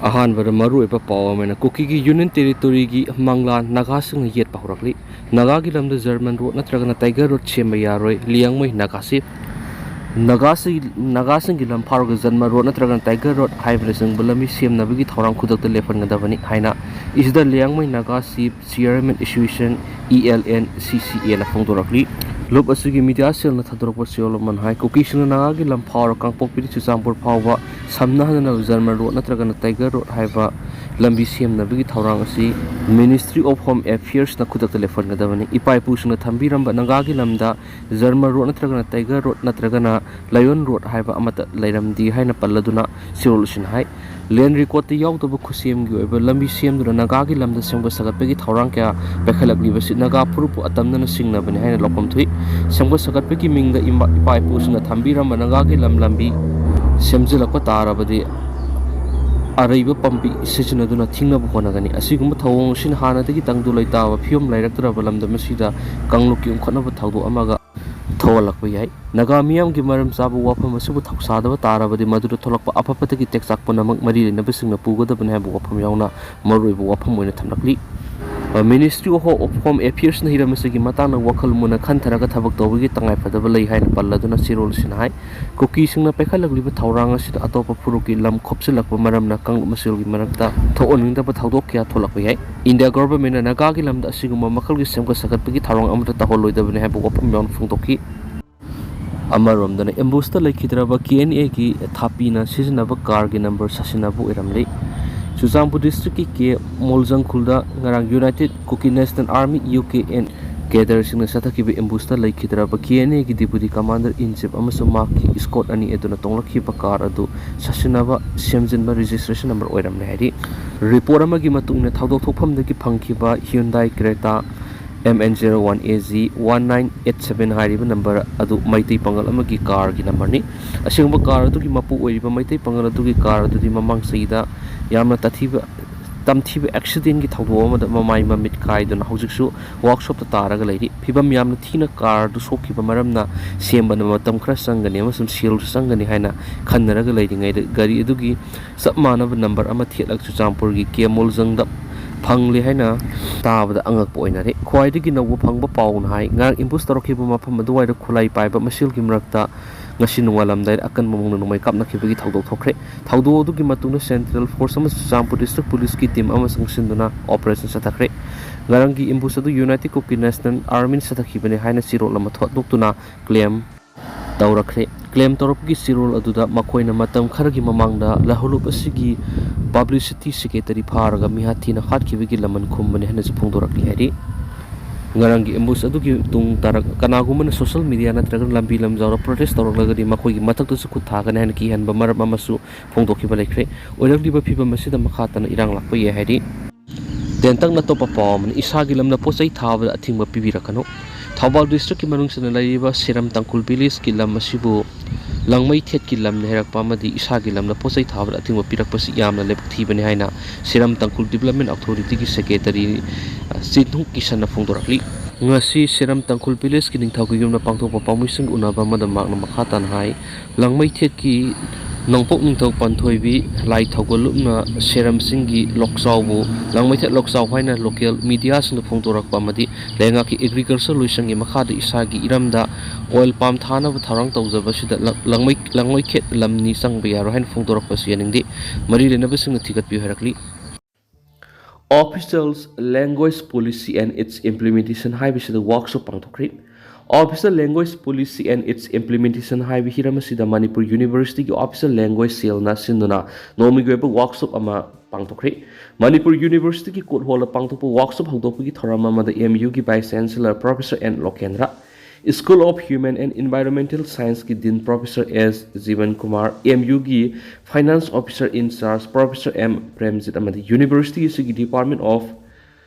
अहानबद मरुएब पाव अमना कुकी की union territory की manglan Naga सिंह येत पाहुरकली Naga की लमद जर्मन रोड नत्रगना टाइगर रोड सेम यारोय लियांगमै नागासी Naga सिंह की लम फारग जन्म रोड नत्रगना टाइगर रोड हाइब्रे सिंह बुलमी सेम नबगी थौराम खुदक लेफनगदबनी हाइना इसदा लियांगमै नागासी चेयरमैन एसोसिएशन ELN CCA ना फोंदोरकली लोब असुगी मीडिया सेल ना थदरप सेलमन हाई कुकी सिंह नागा की लम फावर कांगपोकपि चुचांपुर फावबा samnahana Zarman road natragana tiger road haiba lambi semnabigi thawrang asi Ministry of Home Affairs na khudak telefon gadawani ipai pusuna thambiramba nangagi lamda Zarman road natragana tiger road natragana lion road haiba amata lairamdi haina palladuna solution hai land record te yawdaba khusem gi oiba lambi semduna nangagi lamda semba sagatpegi thawrang kya bekhalagli basi naga purupu atamna singna bani haina lokom thui semba sagatpegi mingda ipai pusuna thambiramba nangagi lambi semjilakpa tarabadi araiba pampi sijinaduna thingnaba honagani asigumba thawong sin hanadagi tangdu laitawa phiom lairaktraba lamda masida kangluki umkhanaba thawdu amaga thawalakpa yai naga miyam gi maram sabu wafam asubu thawsadaba tarabadi madura tholakpa apapatagi tekchakpa namak mari lenabasingna pugadabana habu wafam yauna maruiba wafam oina thamlakli Ministry of Home Affairs na hiramasigi matana wakal muna khantaraga thabak tawigi tangai phadaba lei haina palladuna sirol sinhai Kuki singna pekhalagliba thawranga sida atopa puruki lam khopsilakpa maramna kang masilgi marakta thooningda ba thawdok kya tholakpa yai India government na naga gi lamda asiguma makalgi semga sagatpagi thawrang amata taholoidabane habu wapam yawn phungtoki Amaromdana embusta laikhidraba KNA gi thapina sizinaba car gi number sasinabu iramli Chuzangpu district ki Moljangkhulda ngarang United Kuki National Army UKN Gather singna sathaki be embusta laikhidraba KNA gi deputy commander in chief amasung maki escort ani eduna tonglakhi pakar adu sasinaba semjinba registration number oiram lehari report amagi matungna thawdok thokpham dagi phangkhiba Hyundai Creta MN01AZ 1987 hairiba number adu maitai pangal amagi car gi number ni asingba car adu gi mapu oiriba maitai pangal adu gi car adu di mamang saida yamna tamthiba accident gi thawdo amada mamai mamit kaiduna hojiksu workshop ta taraga leiri phibam yamna thina car du sokhiba maramna sembana matam khra sangani amasum seal sangani haina khannaraga leiri ngai gari adugi sapmanaba number ama thelak chu champur gi kemol jangda phangli haina tabada angak poinare khwaidagi nawu phangba paun hai ngar impus tarokhiba mafam aduwai da khulai paiba masil gi mrakta ngasi nungalamdai akan mamungna numai kapnakhre gi thawdok thokre thawdo adugi matuna central force ama Champu district police ki team ama sangsinduna operation sathakre ngarangi impus adu United Kuki National Army sathakibane haina siro lama thodokuna claim tawrakre claim toropgi sirol aduda makoina matam kharagi mamangda lahulup asigi publicity secretary pharaga mihathina khatkibigi laman khumbani hana phungdorakli hari ngarangi embus adugi tung tarak kanagumana social media natraga lambi lamjawra protest tawraglagadi makoigi matakta su kuthagana han ki hanba maram amasu phungdokhiba lekre oiragliba phiba masida makhatana irang lakpa ye hari dentang na topa pawman isagi lamna posai thawada athingba pibirakano Thawbal district ki manungsana laiba Seram Tangkul village ki lam asibu langmai thet ki lam nerak pamadi isa ki lam na posai thawra athingwa pirakpasi yamna lebak thibani haina Seram Tangkul Development Authority ki secretary Sidhu Kisan na phongdorakli ngasi Seram Tangkul village ki ningthau ki yumna pangthokpa pawmising unaba madam makna makhatan hai langmai thet ki nongpok ningthau panthoibi lai thawgolupna Seram singgi loksawu langmai thet loksaw haina local media sing phongdorakpa madi lenga ki agriculture loisang gi makhada isagi iramda oil palm thana bu tharang tawjaba sida langmai khet lamni sangba yaro hain phongdorakpa sianingdi mari lenaba sing thigat pi harakli Officials language policy and its implementation high bisida workshop pangthokri Official Language Policy and its implementation high Hiramasida Manipur University Official Language Cell na sinduna nomigweba workshop ama pangtokre Manipur University ki court hall pangtopu workshop hangtopu ki thorama ma the MU ki Vice Chancellor Professor N Lokendra School of Human and Environmental Science ki Dean Professor S Jivan Kumar MU ki Finance Officer in Charge Professor M Premjit amadi University ki Department of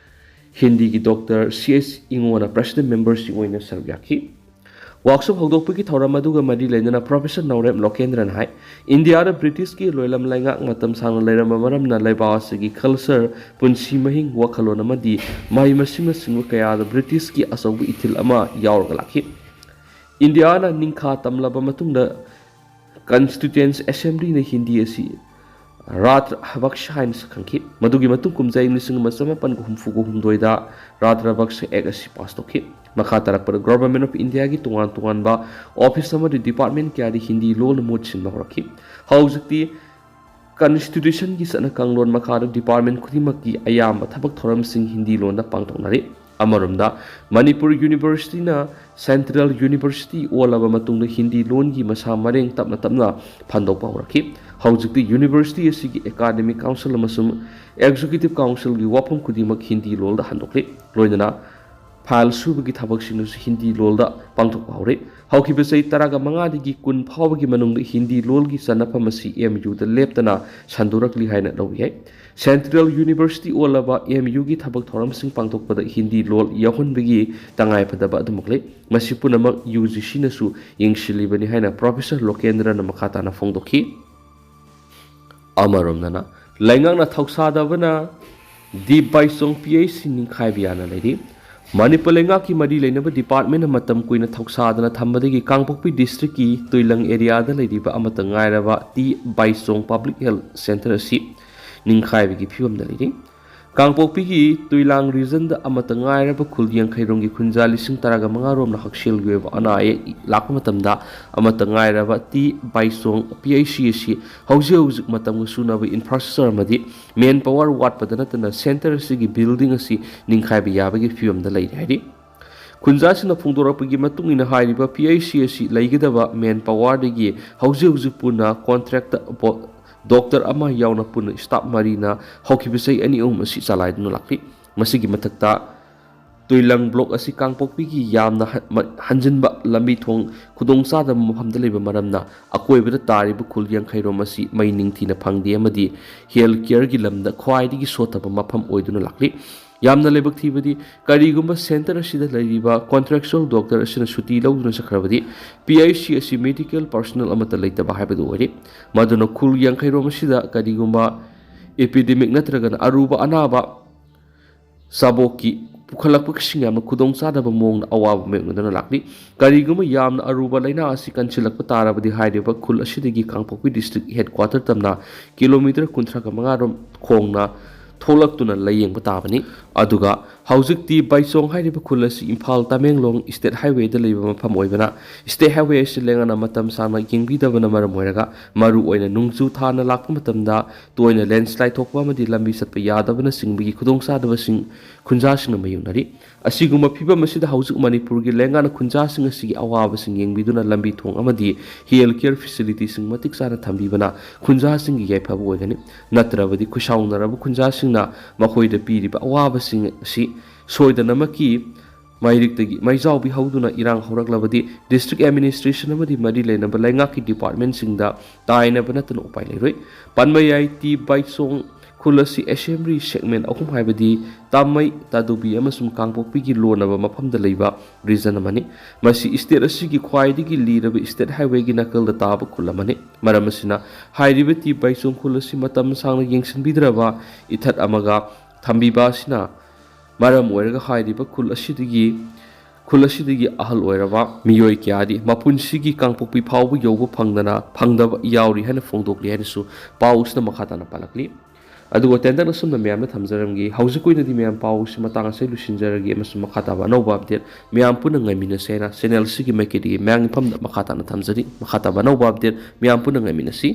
Hindi ki Dr. CS Ingona President Members si oina sargyaki workshop hogdokpu ki thoramaduga madi lenana Professor Naurem Lokendran hai India da British ki loilam lainga matam sang lairama maramna laibawasi ki culture punsi mahing wakhalona madi mai masingna singwa kaya da British ki asabu ithil ama yaurga lakhi India na ningkha tamlaba matungda Constituent Assembly na Hindi asi ꯔꯥꯇ꯭ꯔꯕꯛꯁ ꯍꯥꯏꯅꯁꯨ ꯈꯪꯈꯤ ꯃꯗꯨꯒꯤ ꯃꯇꯨꯡ ꯀꯨꯝꯖꯥ ꯏꯪ 1964 ꯔꯥꯇ꯭ꯔꯕꯛꯁ ꯑꯦꯛ ꯑꯁꯤ pass ꯇꯧꯈꯤ ꯃꯈꯥ ꯇꯥꯔꯛꯄꯗ ꯒꯣꯚꯔꯟꯃꯦꯟꯠ ꯑꯣꯐ ꯏꯟꯗꯤꯌꯥꯒꯤ ꯇꯣꯉꯥꯟ ꯇꯣꯉꯥꯟꯕ ꯑꯣꯐꯤꯁ ꯑꯃꯗꯤ ꯗꯤꯄꯥꯔꯠꯃꯦꯟꯠ ꯀꯌꯥꯗꯤ ꯍꯤꯟꯗꯤ ꯂꯣꯟꯅ ꯃꯍꯨꯠ ꯁꯤꯟꯕ ꯍꯧꯔꯛꯈꯤ ꯍꯧꯖꯤꯛꯇꯤ ꯀꯟꯁꯇꯤꯇ꯭ꯌꯨꯁꯟꯒꯤ ꯆꯠꯅꯀꯥꯡꯂꯣꯟ ꯃꯈꯥꯗ ꯗꯤꯄꯥꯔꯠꯃꯦꯟꯠ ꯈꯨꯗꯤꯡꯃꯛꯀꯤ ꯑꯌꯥꯝꯕ ꯊꯕꯛ ꯊꯧꯔꯝꯁꯤꯡ ꯍꯤꯟꯗꯤ ꯂꯣꯟꯗ ꯄꯥꯡꯊꯣꯛꯅꯔꯤ ꯑꯃꯔꯣꯝꯗ ꯃꯅꯤꯄꯨꯔ ꯌꯨꯅꯤꯚꯔꯁꯤꯇꯤꯅ ꯁꯦꯟꯇ꯭ꯔꯦꯜ ꯌꯨꯅꯤꯚꯔꯁꯤꯇꯤ ꯑꯣꯜꯂꯕ ꯃꯇꯨꯡꯗ ꯍꯤꯟꯗꯤ ꯂꯣꯟꯒꯤ ꯃꯁꯥ ꯃꯔꯦꯡ ꯇꯞꯅ ꯇꯞꯅ ꯐꯟꯗꯣꯛꯄ ꯍꯧꯔꯛꯈꯤ ꯍꯧꯖꯤꯛꯇꯤ ꯌꯨꯅꯤꯚꯔꯁꯤꯇꯤ ꯑꯁꯤꯒꯤ ꯑꯦꯀꯥꯗꯦꯃꯤꯛ ꯀꯥꯎꯟꯁꯤꯜ ꯑꯃꯁꯨꯡ ꯑꯦꯛꯖꯤꯀ꯭ꯌꯨꯇꯤꯚ ꯀꯥꯎꯟꯁꯤꯜꯒꯤ ꯋꯥꯐꯝ ꯈꯨꯗꯤꯡꯃꯛ ꯍꯤꯟꯗꯤ ꯂꯣꯟꯗ ꯍꯟꯗꯣꯛꯂꯤ ꯂꯣꯏꯅꯅ ꯐꯥꯏꯜ ꯁꯨꯕꯒꯤ ꯊꯕꯛꯁꯤꯡꯁꯨ ꯍꯤꯟꯗꯤ ꯂꯣꯟꯗ ꯄꯥꯡꯊꯣꯛꯄ ꯍꯧꯔꯦ ꯍꯧꯈꯤꯕ ꯆꯍꯤ 15ꯗꯒꯤ 10 ꯐꯥꯎꯕꯒꯤ ꯃꯅꯨꯡꯗ ꯍꯤꯟदी ꯂꯣꯟꯒꯤ ꯆꯟꯅꯐꯝ ꯑꯁꯤ MUꯗ ꯂꯦꯞꯇꯅ ꯁꯟꯗꯣꯔꯛꯂꯤ ꯍꯥꯏꯅ ꯂꯧꯏ ꯌꯥꯏ ꯁꯦꯟꯇ꯭ꯔꯦꯜ ꯌꯨꯅꯤꯚꯔꯁꯤꯇꯤ ꯑꯣꯜꯂꯕ MUꯒꯤ ꯊꯕꯛ ꯊꯧꯔꯝꯁꯤꯡ ꯄꯥꯡꯊꯣꯛꯄꯗ ꯍꯤꯟदी ꯂꯣꯟ ꯌꯥꯎꯍꯟꯕꯒꯤ ꯇꯉꯥꯏꯐꯗꯕ ꯑꯗꯨꯃꯛ ꯂꯩ ꯃꯁꯤ ꯄꯨꯝꯅꯃꯛ UGCꯅꯁꯨ ꯌꯦꯡꯁꯤꯜꯂꯤꯕꯅꯤ ꯍꯥꯏꯅ ꯄ꯭ꯔꯣꯐꯦꯁꯔ ꯂꯣꯀꯦꯟꯗ꯭ꯔꯅ ꯃꯈꯥ ꯇꯥꯅ ꯐꯣꯡꯗꯣꯛꯈꯤ ꯑꯃꯔꯣꯝꯗꯅ ꯂꯩꯉꯥꯛꯅ ꯊꯧꯁꯥꯗꯕꯅ ꯗꯤꯞ ꯕꯥꯏꯆꯣꯡ PHC ꯅꯤꯡꯈꯥꯏꯕ ꯌꯥꯅ ꯂꯩꯔꯤ ꯃꯅꯤꯄꯨꯔ ꯂꯩꯉꯥꯛꯀꯤ ꯃꯔꯤ ꯂꯩꯅꯕ ꯗꯤꯄꯥꯔꯠꯃꯦꯟꯠꯅ ꯃꯇꯝ ꯀꯨꯏꯅ ꯊꯧꯁꯥꯗꯅ ꯊꯝꯕꯗꯒꯤ ꯀꯥꯡꯄꯣꯛꯄꯤ ꯗꯤꯁꯇ꯭ꯔꯤꯛꯀꯤ ꯇꯨꯏꯂꯪ ꯑꯦꯔꯤꯌꯥꯗ ꯂꯩꯔꯤꯕ ꯑꯃꯠꯇ ꯉꯥꯏꯔꯕ ꯇꯤ ꯕꯥꯏꯆꯣꯡ ꯄꯕ꯭ꯂꯤꯛ ꯍꯦꯜꯊ ꯁꯦꯟꯇꯔ ꯑꯁꯤ ꯅꯤꯡꯈꯥꯏꯕꯒꯤ ꯐꯤꯚꯝꯗ ꯂꯩꯔꯤ ꯀꯥꯡꯄꯣꯛꯄꯤꯒꯤ ꯇꯨꯏꯂꯥꯡ ꯔꯤꯖꯟꯗ ꯑꯃꯠꯇ ꯉꯥꯏꯔꯕ ꯈꯨꯜ ꯌꯥꯡꯈꯩꯔꯣꯝꯒꯤ ꯈꯨꯟꯖꯥ 15,000ꯔꯣꯝꯅ ꯍꯛꯁꯦꯜꯒꯤ ꯑꯣꯏꯕ ꯑꯅꯥ ꯑꯌꯦꯛ ꯂꯥꯛꯄ ꯃꯇꯝꯗ ꯑꯃꯠꯇ ꯉꯥꯏꯔꯕ ꯇꯤ ꯕꯥꯏꯆꯣꯡ PHC ꯑꯁꯤ ꯍꯧꯖꯤꯛ ꯃꯇꯝꯒ ꯆꯨꯅꯕ ꯏꯟꯐ꯭ꯔꯥꯁ꯭ꯇ꯭ꯔꯛꯆꯔ ꯑꯃꯗꯤ ꯃꯦꯟ ꯄꯥꯋꯔ ꯋꯥꯠꯄꯗ ꯅꯠꯇꯅ ꯁꯦꯟꯇꯔ ꯑꯁꯤꯒꯤ ꯕꯤꯜꯗꯤꯡ ꯑꯁꯤ ꯅꯤꯡꯈꯥꯏꯕ ꯌꯥꯕꯒꯤ ꯐꯤꯚꯝꯗ ꯂꯩꯔꯤ ꯍꯥꯏꯔꯤ ꯈꯨꯟꯖꯥꯁꯤꯡꯅ ꯐꯣꯡꯗꯣꯔꯛꯄꯒꯤ ꯃꯇꯨꯡ ꯏꯟꯅ ꯍꯥꯏꯔꯤꯕ PHC ꯑꯁꯤ ꯂꯩꯒꯗꯕ ꯃꯦꯟ ꯄꯥꯋꯔꯗꯒꯤ ꯍꯧꯖꯤꯛ ꯄꯨꯟꯅ ꯀꯣꯟꯇ꯭ꯔꯦꯛꯇ ꯗꯣꯛꯇꯔ ꯑꯃ ꯌꯥꯎꯅ ꯄꯨꯟꯅ ꯁ꯭ꯇꯥꯐ ꯃꯔꯤꯅ ꯍꯧꯈꯤꯕ ꯆꯍꯤ 2-3 ꯑꯁꯤ ꯆꯂꯥꯏꯗꯨꯅ ꯂꯥꯛꯂꯤ ꯃꯁꯤꯒꯤ ꯃꯊꯛꯇ ꯇꯨꯏꯂꯪ ꯕ꯭ꯂꯣꯛ ꯑꯁꯤ ꯀꯥꯡꯄꯣꯛꯄꯤꯒꯤ ꯌꯥꯝꯅ ꯍꯟꯖꯤꯟꯕ ꯂꯝꯕꯤ ꯊꯣꯡ ꯈꯨꯗꯣꯡꯆꯥꯗꯕ ꯃꯐꯝꯗ ꯂꯩꯕ ꯃꯔꯝꯅ ꯑꯀꯣꯏꯕꯗ ꯇꯥꯔꯤꯕ ꯈꯨꯜ ꯌꯥꯡꯈꯩꯔꯣꯝ ꯑꯁꯤ ꯃꯩ ꯅꯤꯡꯊꯤꯅ ꯐꯪꯗꯦ ꯑꯃꯗꯤ ꯍꯦꯜꯊ ꯀꯦꯌꯔꯒꯤ ꯂꯝꯗ ꯈ꯭ꯋꯥꯏꯗꯒꯤ ꯁꯣꯠꯊꯕ ꯃꯐꯝ ꯑꯣꯏꯗꯨꯅ ꯂꯥꯛꯂꯤ ꯌꯥꯝꯅ ꯂꯥꯏꯕꯛ ꯊꯤꯕꯗꯤ ꯀꯔꯤꯒꯨꯝꯕ ꯁꯦꯟꯇꯔ ꯑꯁꯤꯗ ꯂꯩꯔꯤꯕ ꯀꯣꯟꯇ꯭ꯔꯦꯛꯆꯨꯑꯦꯜ ꯗꯣꯛꯇꯔ ꯑꯁꯤꯅ ꯁꯨꯇꯤ ꯂꯧꯗꯨꯅ ꯆꯠꯈ꯭ꯔꯕꯗꯤ PHC ꯑꯁꯤ ꯃꯦꯗꯤꯀꯦꯜ ꯄꯔꯁꯣꯅꯦꯜ ꯑꯃꯠꯇ ꯂꯩꯇꯕ ꯍꯥꯏꯕꯗꯨ ꯑꯣꯏꯔꯤ ꯃꯗꯨꯅ ꯈꯨꯜ ꯌꯥꯡꯈꯩꯔꯣꯝ ꯑꯁꯤꯗ ꯀꯔꯤꯒꯨꯝꯕ ꯏꯄꯤꯗꯦꯃꯤꯛ ꯅꯠꯇ꯭ꯔꯒꯅ ꯑꯔꯨꯕ ꯑꯅꯥꯕ ꯁꯥꯕꯣꯛꯀꯤ ꯄꯨꯈꯠꯂꯛꯄꯁꯤꯡ ꯌꯥꯝꯅ ꯈꯨꯗꯣꯡꯆꯥꯗꯕ ꯃꯑꯣꯡꯗ ꯑꯋꯥꯕ ꯃꯥꯌꯣꯛꯅꯗꯨꯅ ꯂꯥꯛꯂꯤ ꯀꯔꯤꯒꯨꯝꯕ ꯌꯥꯝꯅ ꯑꯔꯨꯕ ꯂꯩꯅꯥ ꯑꯁꯤ ꯀꯟꯁꯤꯜꯂꯛꯄ ꯇꯥꯔꯕꯗꯤ ꯍꯥꯏꯔꯤꯕ ꯈꯨꯜ ꯑꯁꯤꯗꯒꯤ ꯀꯥꯡꯄꯣꯛꯄꯤ ꯗꯤꯁꯇ꯭ꯔꯤꯛ ꯍꯦꯗꯀ꯭ꯋꯥꯇꯔ ꯇꯝꯅ ꯀꯤꯂꯣꯃꯤꯇꯔ 35 ꯈꯣꯡꯅ ꯊꯣꯛꯂꯛꯇꯨꯅ ꯂꯥꯌꯦꯡꯕ ꯇꯥꯕꯅꯤ ꯑꯗꯨꯒ ꯍꯧꯖꯤꯛꯇꯤ ꯕꯥꯏꯆꯣꯡ ꯍꯥꯏꯔꯤꯕ ꯈꯨꯜ ꯑꯁꯤ ꯏꯝꯐꯥꯜ ꯇꯃꯦꯡꯂꯣꯡ ꯁ꯭ꯇꯦꯠ ꯍꯥꯏꯋꯦꯗ ꯂꯩꯕ ꯃꯐꯝ ꯑꯣꯏꯕꯅ ꯁ꯭ꯇꯦꯠ ꯍꯥꯏꯋꯦ ꯑꯁꯤ ꯂꯩꯉꯥꯛꯅ ꯃꯇꯝ ꯁꯥꯡꯅ ꯌꯦꯡꯕꯤꯗꯕꯅ ꯃꯔꯝ ꯑꯣꯏꯔꯒ ꯃꯔꯨꯑꯣꯏꯅ ꯅꯣꯡꯖꯨ ꯊꯥꯅ ꯂꯥꯛꯄ ꯃꯇꯝꯗ ꯇꯣꯏꯅ ꯂꯦꯟꯁ꯭ꯂꯥꯏꯗ ꯊꯣꯛꯄ ꯑꯃꯗꯤ ꯂꯝꯕꯤ ꯆꯠꯄ ꯌꯥꯗꯕꯅꯆꯤꯡꯕꯒꯤ ꯈꯨꯗꯣꯡꯆꯥꯗꯕꯁꯤꯡ ꯈꯨꯟꯖꯥꯁꯤꯡꯅ ꯃꯥꯌꯣꯛꯅꯔꯤ ꯑꯁꯤꯒꯨꯝꯕ ꯐꯤꯚꯝ ꯑꯁꯤꯗ ꯍꯧꯖꯤꯛ ꯃꯅꯤꯄꯨꯔꯒꯤ ꯂꯩꯉꯥꯛꯅ ꯈꯨꯟꯖꯥꯁꯤꯡ ꯑꯁꯤꯒꯤ ꯑꯋꯥꯕꯁꯤꯡ ꯌꯦꯡꯕꯤꯗꯨꯅ ꯂꯝꯕꯤ ꯊꯣꯡ ꯑꯃꯗꯤ ꯍꯦꯜꯊ ꯀꯦꯌꯔ ꯐꯦꯁꯤꯂꯤꯇꯤꯁꯤꯡ ꯃꯇꯤꯛ ꯆꯥꯅ ꯊꯝꯕꯤꯕꯅ ꯈꯨꯟꯖꯥꯁꯤꯡꯒꯤ ꯌꯥꯏꯐꯕ ꯑꯣꯏꯒꯅꯤ ꯅꯠꯇ꯭ꯔꯕꯗꯤ ꯈꯨꯠꯁꯥꯎꯅꯔꯕ ꯈꯨꯟꯖꯥꯁꯤꯡꯅ ꯃꯈꯣꯏꯗ ꯄꯤꯔꯤꯕ ꯑꯋꯥꯕꯁꯤꯡ ꯑꯁꯤ ꯁꯣꯏꯗꯅꯃꯛꯀꯤ ꯃꯥꯏꯔꯤꯛꯇꯒꯤ ꯃꯩꯖꯥꯎꯕꯤ ꯍꯧꯗꯨꯅ ꯏꯔꯥꯡ ꯍꯧꯔꯛꯂꯕꯗꯤ ꯗꯤꯁꯇ꯭ꯔꯤꯛ ꯑꯦꯗꯃꯤꯅꯤꯁꯇ꯭ꯔꯦꯁꯟ ꯑꯃꯗꯤ ꯃꯔꯤ ꯂꯩꯅꯕ ꯂꯩꯉꯥꯛꯀꯤ ꯗꯤꯄꯥꯔꯠꯃꯦꯟꯠꯁꯤꯡꯗ ꯇꯥꯏꯅꯕ ꯅꯠꯇꯅ ꯎꯄꯥꯏ ꯂꯩꯔꯣꯏ ꯄꯟꯕ ꯌꯥꯏ ꯇꯤ ꯕꯥꯏꯆꯣꯡ ꯈꯨꯜ ꯑꯁꯤ ꯑꯦꯁꯦꯝꯕ꯭ꯂꯤ ꯁꯦꯒꯃꯦꯟꯠ 3 ꯍꯥꯏꯕꯗꯤ ꯇꯥꯃꯩ ꯇꯥꯗꯨꯕꯤ ꯑꯃꯁꯨꯡ ꯀꯥꯡꯄꯣꯛꯄꯤꯒꯤ ꯂꯣꯟꯅꯕ ꯃꯐꯝꯗ ꯂꯩꯕ ꯔꯤꯖꯟ ꯑꯃꯅꯤ ꯃꯁꯤ ꯁ꯭ꯇꯦꯠ ꯑꯁꯤꯒꯤ ꯈ꯭ꯋꯥꯏꯗꯒꯤ ꯂꯤꯔꯕ ꯁ꯭ꯇꯦꯠ ꯍꯥꯏꯋꯦꯒꯤ ꯅꯥꯀꯜꯗ ꯇꯥꯕ ꯈꯨꯜ ꯑꯃꯅꯤ ꯃꯔꯝ ꯑꯁꯤꯅ ꯍꯥꯏꯔꯤꯕ ꯇꯤ ꯕꯥꯏꯆꯣꯡ ꯈꯨꯜ ꯑꯁꯤ ꯃꯇꯝ ꯁꯥꯡꯅ ꯌꯦꯡꯁꯤꯟꯕꯤꯗ꯭ꯔꯕ ꯏꯊꯠ ꯑꯃꯒ ꯊꯝꯕꯤꯕ ꯑꯁꯤꯅ ꯃꯔꯝ ꯑꯣꯏꯔꯒ ꯍꯥꯏꯔꯤꯕ ꯈꯨꯜ ꯑꯁꯤꯗꯒꯤ ꯑꯍꯜ ꯑꯣꯏꯔꯕ ꯃꯤꯑꯣꯏ ꯀꯌꯥꯗꯤ ꯃꯄꯨꯟꯁꯤꯒꯤ ꯀꯥꯡꯄꯣꯛꯄꯤ ꯐꯥꯎꯕ ꯌꯧꯕ ꯐꯪꯗꯕ ꯌꯥꯎꯔꯤ ꯍꯥꯏꯅ ꯐꯣꯡꯗꯣꯛꯂꯤ ꯍꯥꯏꯅꯁꯨ ꯄꯥꯎꯁꯤꯗ ꯃꯈꯥ ꯇꯥꯅ ꯄꯜꯂꯛꯂꯤ ꯑꯗꯨꯒ ꯇꯦꯟꯇꯛꯅ ꯁꯨꯝꯅ ꯃꯌꯥꯝꯅ ꯊꯝꯖꯔꯝꯒꯦ ꯍꯧꯖꯤꯛ ꯑꯣꯏꯅꯗꯤ ꯃꯌꯥꯝ ꯄꯥꯎꯁꯤ ꯃꯇꯥꯡ ꯑꯁꯤ ꯂꯣꯏꯁꯤꯟꯖꯔꯒꯦ ꯑꯃꯁꯨꯡ ꯃꯈꯥ ꯇꯥꯕ ꯑꯅꯧꯕ ꯑꯞꯗꯦꯠ ꯃꯌꯥꯝ ꯄꯨꯟꯅ ꯉꯥꯏꯃꯤꯟꯅꯁꯦ ꯍꯥꯏꯅ ꯆꯦꯅꯦꯜ ꯑꯁꯤꯒꯤ ꯃꯥꯏꯀꯩꯗꯒꯤ ꯃꯌꯥꯝꯒꯤ ꯃꯐꯝꯗ ꯃꯈꯥ ꯇꯥꯅ ꯊꯝꯖꯔꯤ ꯃꯈꯥ ꯇꯥꯕ ꯑꯅꯧꯕ ꯑꯞꯗꯦꯠ ꯃꯌꯥꯝ ꯄꯨꯟꯅ ꯉꯥꯏꯃꯤꯟꯅꯁꯤ